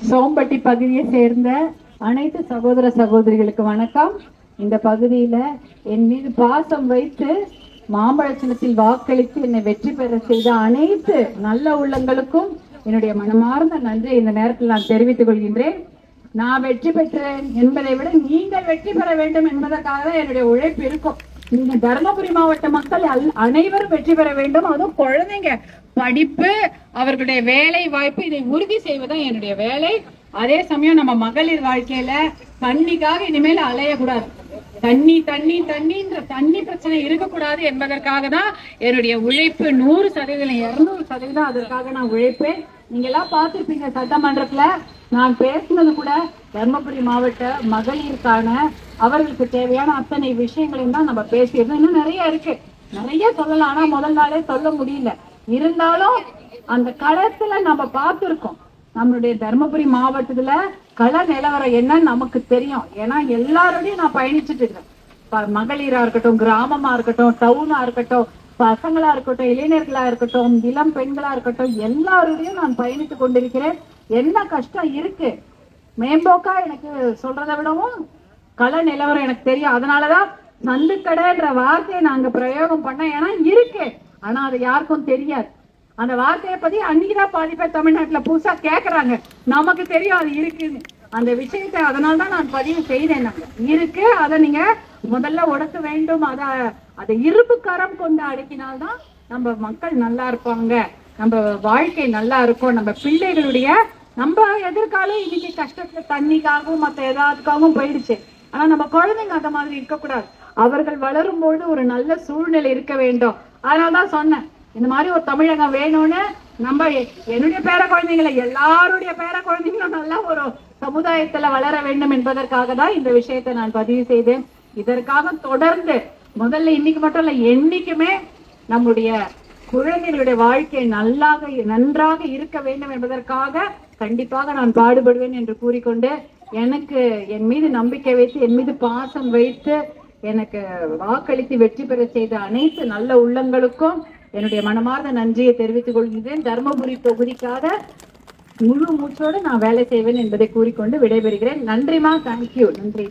சோம்பட்டி பகுதியை சேர்ந்த அனைத்து சகோதர சகோதரிகளுக்கு வணக்கம். இந்த பகுதியில என் மீது பாசம் வைத்து மாம்பழ சின்னத்தில் வாக்களித்து என்னை வெற்றி பெற செய்த அனைத்து நல்ல உள்ளங்களுக்கும் என்னுடைய மனமார்ந்த நன்றி இந்த நேரத்தில் நான் தெரிவித்துக் கொள்கின்றேன். நான் வெற்றி பெற்றேன் என்பதை விட நீங்கள் வெற்றி பெற வேண்டும் என்பதற்காக என்னுடைய உழைப்பு இருக்கும். நீங்க தருமபுரி மாவட்ட மக்கள் அனைவரும் வெற்றி பெற வேண்டும். அதுவும் குழந்தைங்க படிப்பு, அவர்களுடைய வேலை வாய்ப்பு, இதை உறுதி செய்வதுதான் என்னுடைய வேலை. அதே சமயம் நம்ம மகளிர் வாழ்க்கையில தண்ணிக்காக இனிமேல் அலையக்கூடாது. தண்ணி தண்ணி தண்ணின்ற தண்ணி பிரச்சனை இருக்கக்கூடாது என்பதற்காக தான் என்னுடைய உழைப்பு 100%, 200% அதற்காக நான் உழைப்பேன். நீங்க எல்லாம் பார்த்திருப்பீங்க சட்டமன்றத்துல நான் பேசினது கூட தர்மபுரி மாவட்ட மகளிருக்கான அவர்களுக்கு தேவையான அத்தனை விஷயங்களையும் தான் நம்ம பேசியிருந்தோம். இன்னும் நிறைய இருக்கு, நிறைய சொல்லலாம். ஆனா முதல் நாளே சொல்ல முடியல. இருந்தாலும் அந்த களத்துல நம்ம பார்த்திருக்கோம். நம்மளுடைய தர்மபுரி மாவட்டத்துல கள நிலவரம் என்னன்னு நமக்கு தெரியும். ஏன்னா எல்லாரோடையும் நான் பயணிச்சுட்டு இருக்கேன். மகளிரா இருக்கட்டும், கிராமமா இருக்கட்டும், டவுனா இருக்கட்டும், பசங்களா இருக்கட்டும், இளைஞர்களா இருக்கட்டும், இளம் பெண்களா இருக்கட்டும், எல்லாரோடையும் நான் பயணித்து கொண்டிருக்கிறேன். என்ன கஷ்டம் இருக்கு மேம்போக்கா எனக்கு சொல்றதை விடவும் கள நிலவரம் எனக்கு தெரியும். அதனாலதான் சந்துக்கடைன்ற வார்த்தையை நாங்க பிரயோகம் பண்ண. ஏன்னா இருக்கு, ஆனா அது யாருக்கும் தெரியாது. அந்த வார்த்தையை பத்தி அன்னைக்குதான் பாதி பேர் தமிழ்நாட்டுல புதுசா கேக்குறாங்க. நமக்கு தெரியும் அது இருக்குன்னு அந்த விஷயத்தை. அதனால்தான் நான் பதிவு செய்தேன். நாங்க இருக்கு, அதை நீங்க முதல்ல உடக்க வேண்டும். அதை இரும்பு கரம் கொண்டு அடக்கினால்தான் நம்ம மக்கள் நல்லா இருப்பாங்க, நம்ம வாழ்க்கை நல்லா இருக்கும். நம்ம பிள்ளைகளுடைய நம்ம எதிர்காலம் இன்னைக்கு கஷ்டத்துல தண்ணிக்காகவும் மற்ற ஏதாவதுக்காகவும் போயிடுச்சு. ஆனா நம்ம குழந்தைங்க அந்த மாதிரி இருக்கக்கூடாது. அவர்கள் வளரும் பொழுது ஒரு நல்ல சூழ்நிலை இருக்க வேண்டும். அதனாலதான் சொன்னேன், இந்த மாதிரி ஒரு தமிழகம் வேணும்னு. நம்ம என்னுடைய பேர குழந்தைங்களை, எல்லாருடைய பேர குழந்தைங்களும் நல்லா ஒரு சமுதாயத்துல வளர வேண்டும் என்பதற்காக தான் இந்த விஷயத்தை நான் பதிவு செய்தேன். இதற்காக தொடர்ந்து முதல்ல இன்னைக்கு மட்டும் இல்ல, என்னைக்குமே நம்முடைய குழந்தைகளுடைய வாழ்க்கை நன்றாக இருக்க வேண்டும் என்பதற்காக கண்டிப்பாக நான் பாடுபடுவேன் என்று கூறிக்கொண்டு, எனக்கு என் மீது நம்பிக்கை வைத்து, என் மீது பாசம் வைத்து, எனக்கு வாக்களித்து வெற்றி பெற செய்த அனைத்து நல்ல உள்ளங்களுக்கும் என்னுடைய மனமார்ந்த நன்றியை தெரிவித்துக் கொள்கிறேன். தர்மபுரி தொகுதிக்காக முழு மூச்சோடு நான் வேலை செய்வேன் என்பதை கூறிக்கொண்டு விடைபெறுகிறேன். நன்றிமா, தேங்க்யூ. நன்றி.